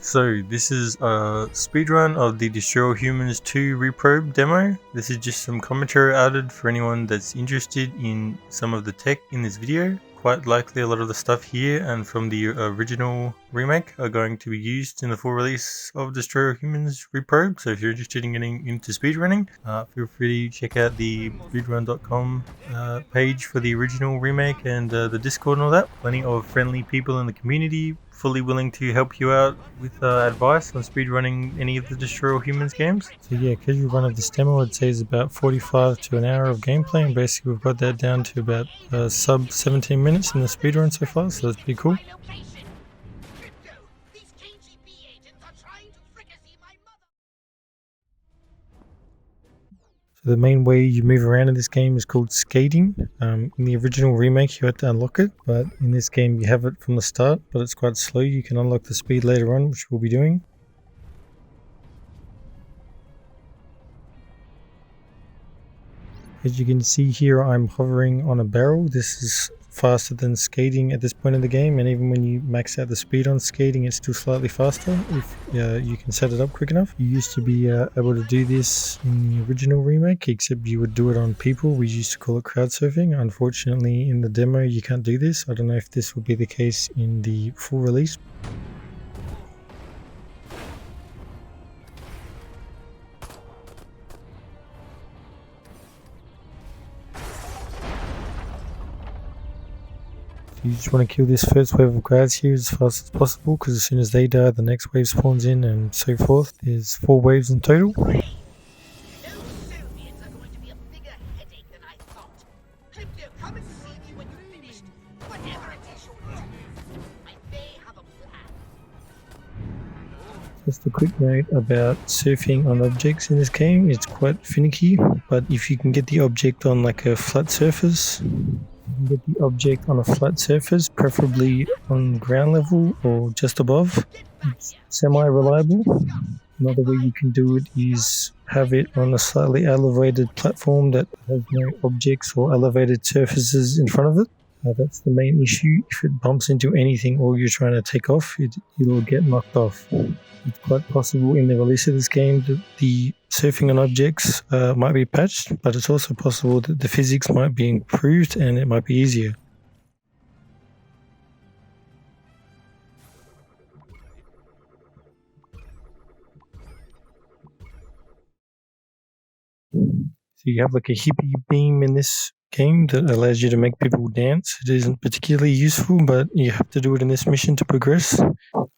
So this is a speedrun of the Destroy All Humans 2 Reprobed demo. This is just some commentary added for anyone that's interested in some of the tech in this video. Quite likely a lot of the stuff here and from the original remake are going to be used in the full release of Destroy All Humans Reprobed. So if you're interested in getting into speedrunning, feel free to check out the speedrun.com page for the original remake and the Discord and all that. Plenty of friendly people in the community fully willing to help you out with advice on speedrunning any of the Destroy All Humans games. So yeah, casual run of this demo I'd say is about 45 to an hour of gameplay, and basically we've got that down to about sub 17 minutes in the speedrun so far, so that's pretty cool. So the main way you move around in this game is called skating. In the original remake you had to unlock it, but in this game you have it from the start, but it's quite slow. You can unlock the speed later on, which we'll be doing. As you can see here, I'm hovering on a barrel. This is faster than skating at this point in the game, and even when you max out the speed on skating, it's still slightly faster if you can set it up quick enough. You used to be able to do this in the original remake, except you would do it on people. We used to call it crowd surfing. Unfortunately, in the demo you can't do this. I don't know if this will be the case in the full release. You just want to kill this first wave of guards here as fast as possible, because as soon as they die the next wave spawns in and so forth. There's 4 waves in total. Just a quick note about surfing on objects in this game. It's quite finicky, but if you can get the object on like a flat surface, preferably on ground level or just above, it's semi-reliable. Another way you can do it is have it on a slightly elevated platform that has no objects or elevated surfaces in front of it. That's the main issue. If it bumps into anything or you're trying to take off, it'll get knocked off. It's quite possible in the release of this game that the surfing on objects might be patched, but it's also possible that the physics might be improved and it might be easier. So you have like a hippie beam in this game that allows you to make people dance. It isn't particularly useful, but you have to do it in this mission to progress.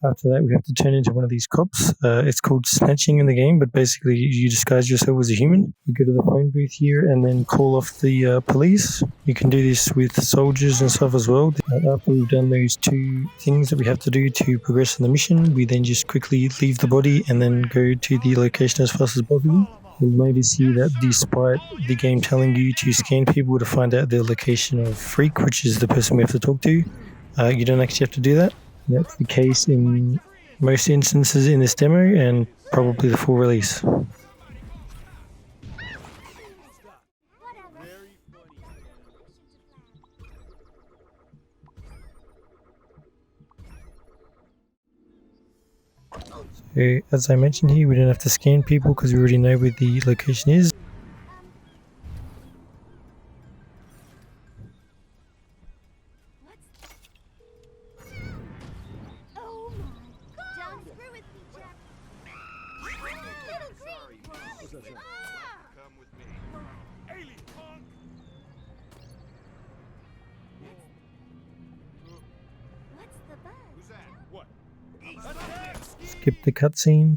After that, we have to turn into one of these cops. It's called snatching in the game, but basically you disguise yourself as a human. You go to the phone booth here and then call off the police. You can do this with soldiers and stuff as well. After we've done those 2 things that we have to do to progress in the mission, we then just quickly leave the body and then go to the location as fast as possible. You'll notice here that despite the game telling you to scan people to find out their location of Freak, which is the person we have to talk to, you don't actually have to do that. That's the case in most instances in this demo and probably the full release. So, as I mentioned here, we don't have to scan people because we already know where the location is. Skip the cutscene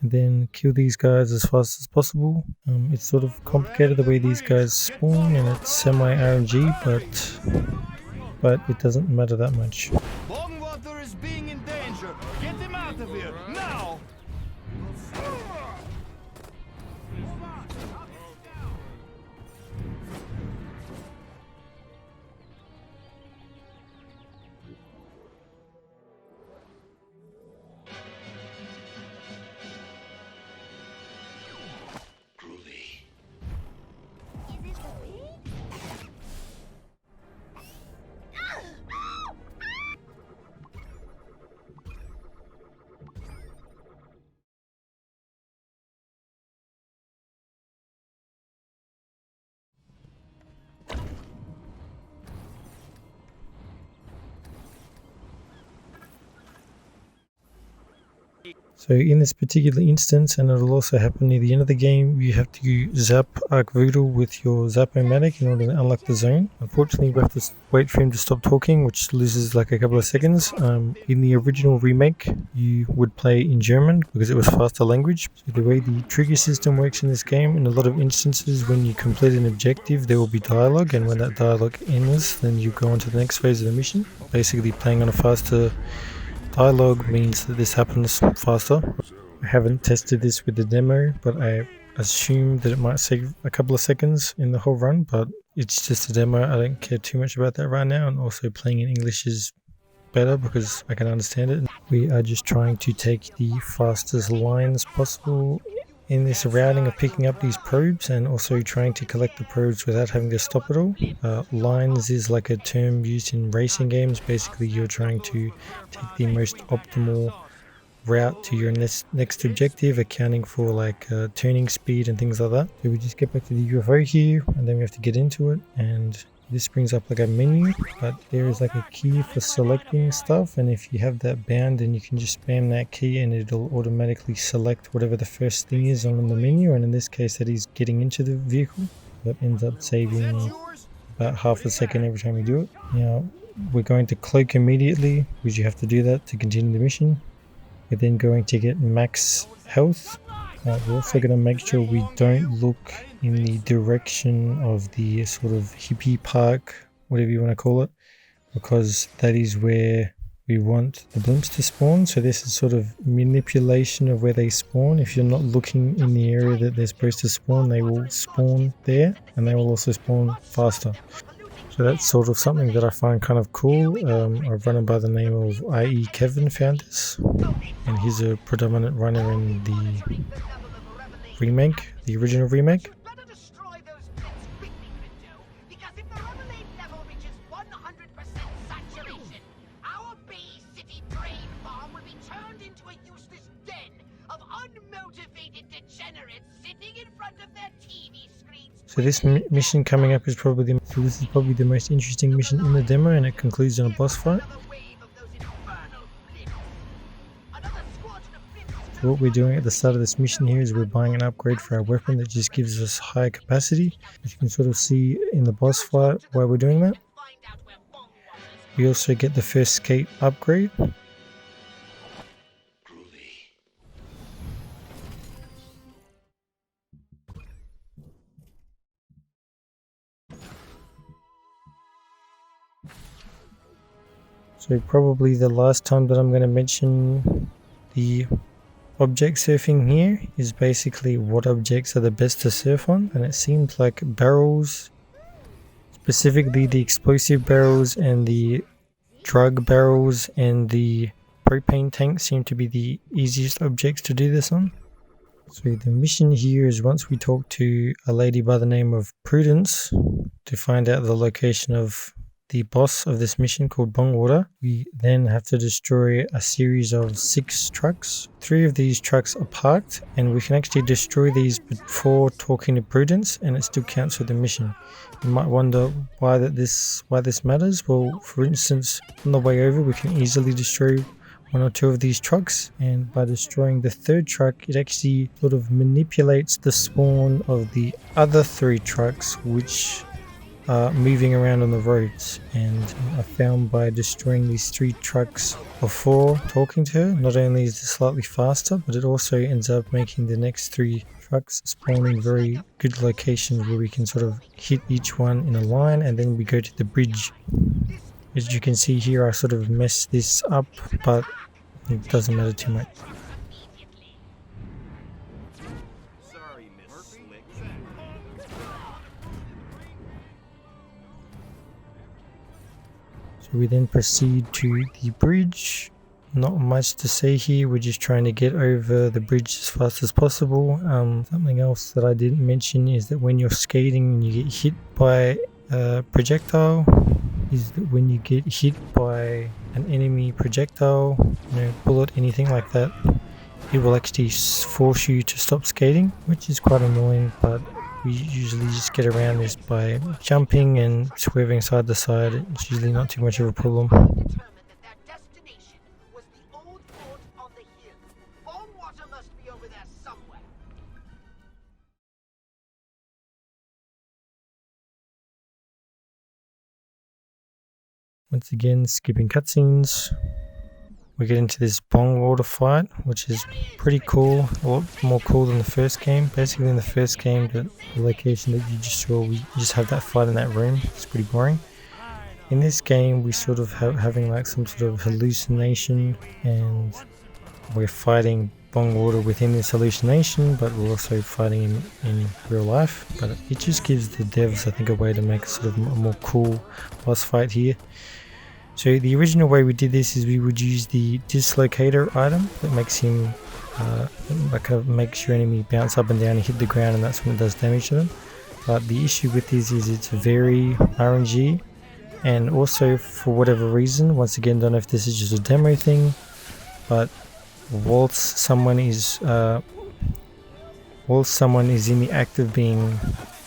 and then kill these guys as fast as possible. It's sort of complicated the way these guys spawn, and it's semi-RNG, but it doesn't matter that much. Longwater is being in danger. Get him out of here now. So in this particular instance, and it'll also happen near the end of the game, you have to zap Arc Voodoo with your Zap-O-Matic in order to unlock the zone. Unfortunately, we have to wait for him to stop talking, which loses like a couple of seconds. In the original remake, you would play in German because it was faster language. So the way the trigger system works in this game, in a lot of instances when you complete an objective, there will be dialogue, and when that dialogue ends, then you go on to the next phase of the mission. Basically playing on a faster dialogue means that this happens faster. I haven't tested this with the demo, but I assume that it might save a couple of seconds in the whole run, but it's just a demo. I don't care too much about that right now, and also playing in English is better because I can understand it. We are just trying to take the fastest lines possible in this routing of picking up these probes, and also trying to collect the probes without having to stop it all. Lines is like a term used in racing games. Basically, you're trying to take the most optimal route to your next objective, accounting for like turning speed and things like that. So we just get back to the UFO here, and then we have to get into it, and this brings up like a menu, but there is like a key for selecting stuff, and if you have that bound, then you can just spam that key and it'll automatically select whatever the first thing is on the menu, and in this case that is getting into the vehicle. That ends up saving about half a second every time you do it. Now we're going to cloak immediately because you have to do that to continue the mission. We're then going to get max health. We're also going to make sure we don't look in the direction of the sort of hippie park, whatever you want to call it, because that is where we want the blimps to spawn. So this is sort of manipulation of where they spawn. If you're not looking in the area that they're supposed to spawn, they will spawn there, and they will also spawn faster. So that's sort of something that I find kind of cool. A runner by the name of IE Kevin found this, and he's a predominant runner in the remake, the original remake. So this mission coming up is probably the most interesting mission in the demo, and it concludes in a boss fight. So what we're doing at the start of this mission here is we're buying an upgrade for our weapon that just gives us high capacity. As you can sort of see in the boss fight why we're doing that. We also get the first skate upgrade. So probably the last time that I'm going to mention the object surfing here is basically what objects are the best to surf on, and it seems like barrels, specifically the explosive barrels and the drug barrels and the propane tanks seem to be the easiest objects to do this on. So the mission here is, once we talk to a lady by the name of Prudence to find out the location of the boss of this mission called Bongwater, we then have to destroy a series of 6 trucks. 3 of these trucks are parked, and we can actually destroy these before talking to Prudence, and it still counts for the mission. You might wonder why this matters. Well, for instance, on the way over we can easily destroy 1 or 2 of these trucks, and by destroying the 3rd truck it actually sort of manipulates the spawn of the other 3 trucks which moving around on the roads. And I found by destroying these 3 trucks before talking to her, not only is it slightly faster, but it also ends up making the next 3 trucks spawn in very good locations where we can sort of hit each one in a line, and then we go to the bridge. As you can see here, I sort of messed this up, but it doesn't matter too much. We then proceed to the bridge. Not much to say here, we're just trying to get over the bridge as fast as possible. Something else that I didn't mention is that when you're skating and you get hit by a projectile, is that when you get hit by an enemy projectile, bullet, anything like that, it will actually force you to stop skating, which is quite annoying, but we usually just get around this by jumping and swerving side to side. It's usually not too much of a problem. the hill. All water must be over there somewhere. Once again, skipping cutscenes. We get into this bong water fight, which is pretty cool, a lot more cool than the first game. Basically in the first game, the location that you just saw, we just have that fight in that room. It's pretty boring. In this game, we sort of having like some sort of hallucination, and we're fighting bong water within this hallucination, but we're also fighting in real life. But it just gives the devs, I think, a way to make sort of a more cool boss fight here. So the original way we did this is we would use the dislocator item that makes him that kind of makes your enemy bounce up and down and hit the ground, and that's when it does damage to them. But the issue with this is it's very RNG, and also for whatever reason, once again, don't know if this is just a demo thing, but whilst someone is in the act of being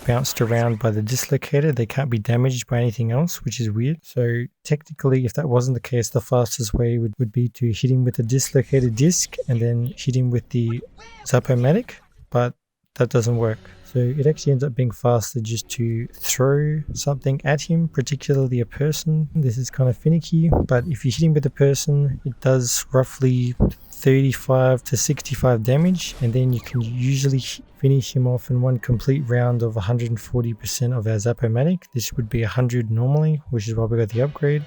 bounced around by the dislocator, they can't be damaged by anything else, which is weird. So technically, if that wasn't the case, the fastest way would be to hit him with the dislocated disc and then hit him with the Zap-O-Matic, but that doesn't work. So it actually ends up being faster just to throw something at him, particularly a person. This is kind of finicky, but if you hit him with a person, it does roughly 35 to 65 damage, and then you can usually finish him off in one complete round of 140% of our Zap-O-Matic. This would be 100 normally, which is why we got the upgrade.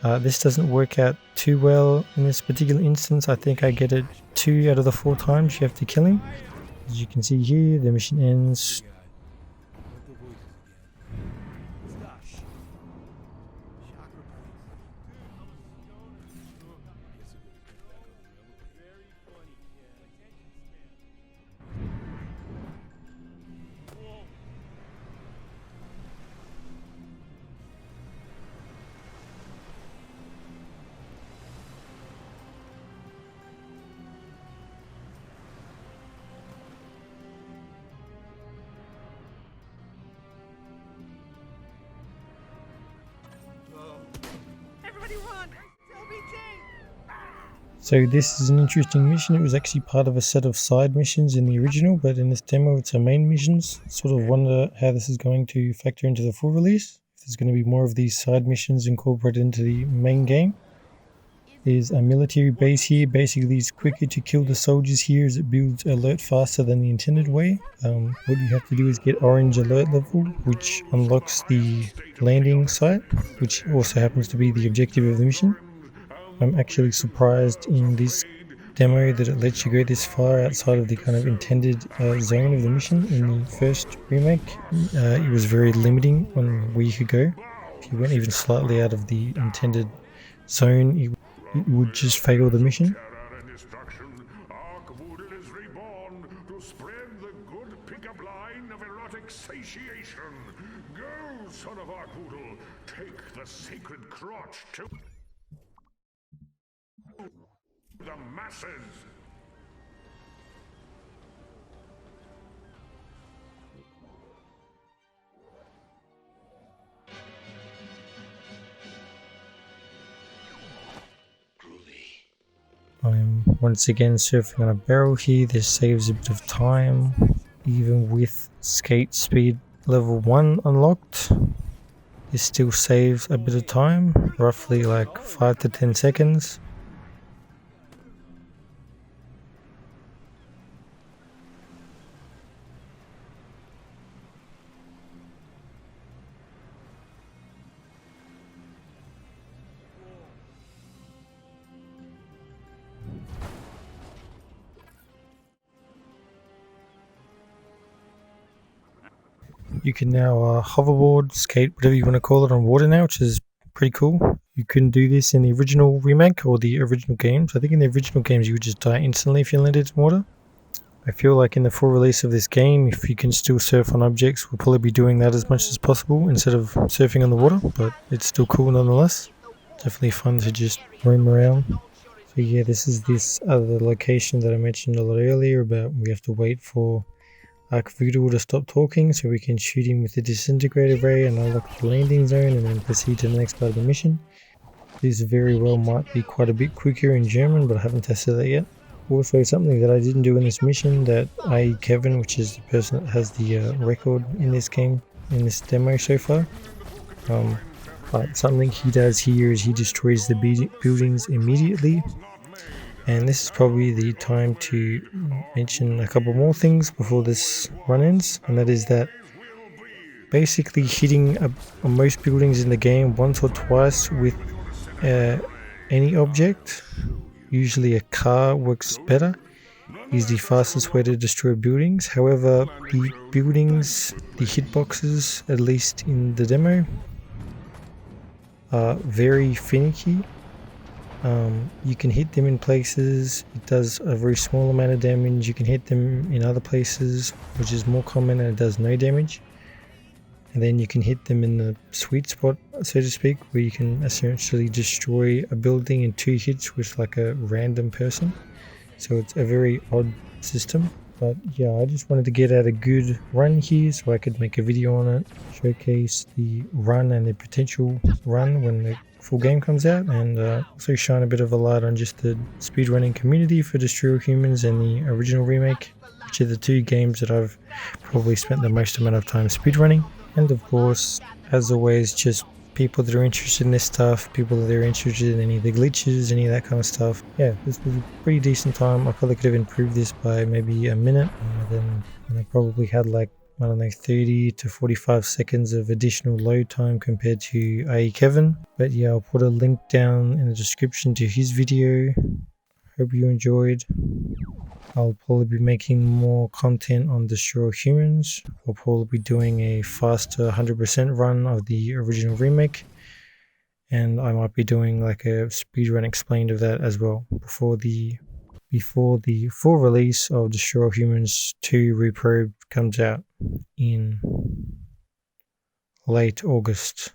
This doesn't work out too well in this particular instance. I think I get it 2 out of the 4 times you have to kill him. As you can see here, the mission ends. So this is an interesting mission. It was actually part of a set of side missions in the original, but in this demo it's our main missions. Sort of wonder how this is going to factor into the full release. If there's going to be more of these side missions incorporated into the main game. There's a military base here. Basically it's quicker to kill the soldiers here as it builds alert faster than the intended way. What you have to do is get orange alert level, which unlocks the landing site, which also happens to be the objective of the mission. I'm actually surprised in this demo that it lets you go this far outside of the kind of intended zone of the mission. In the first remake, it was very limiting on where you could go. If you went even slightly out of the intended zone, it would just fail the mission. Go, son of Arkwoodle, take the sacred crotch to the masses. I'm once again surfing on a barrel here. This saves a bit of time, even with skate speed level 1 unlocked. This still saves a bit of time, roughly like 5 to 10 seconds. You can now hoverboard, skate, whatever you want to call it, on water now, which is pretty cool. You couldn't do this in the original remake or the original games. I think in the original games you would just die instantly if you landed in water. I feel like in the full release of this game, if you can still surf on objects, we'll probably be doing that as much as possible instead of surfing on the water, but it's still cool nonetheless. Definitely fun to just roam around. So yeah, this is this other location that I mentioned a lot earlier about we have to wait for Arkwoodle to stop talking so we can shoot him with the disintegrator ray and unlock the landing zone and then proceed to the next part of the mission. this very well might be quite a bit quicker in German, but I haven't tested that yet. Also, something that I didn't do in this mission that Kevin, which is the person that has the record in this game, in this demo so far, but something he does here is he destroys the buildings immediately. And this is probably the time to mention a couple more things before this run ends, and that is that basically hitting on most buildings in the game once or twice with any object, usually a car works better, is the fastest way to destroy buildings. However, the buildings, the hitboxes, at least in the demo, are very finicky. You can hit them in places, it does a very small amount of damage. You can hit them in other places, which is more common, and it does no damage. And then you can hit them in the sweet spot, so to speak, where you can essentially destroy a building in 2 hits with like a random person. So it's a very odd system. But yeah, I just wanted to get out a good run here so I could make a video on it, showcase the run and the potential run when the full game comes out, and also shine a bit of a light on just the speedrunning community for Destroy All Humans and the original remake, which are the 2 games that I've probably spent the most amount of time speedrunning. And of course, as always, just people that are interested in this stuff, people that are interested in any of the glitches, any of that kind of stuff. Yeah, this was a pretty decent time. I probably could have improved this by maybe a minute, and I probably had like, I don't know, 30 to 45 seconds of additional load time compared to Kevin. But yeah, I'll put a link down in the description to his video. Hope you enjoyed. I'll probably be making more content on Destroy All Humans. I'll probably be doing a faster 100% run of the original remake, and I might be doing like a speedrun explained of that as well before the full release of Destroy All Humans 2 Reprobed comes out in late August.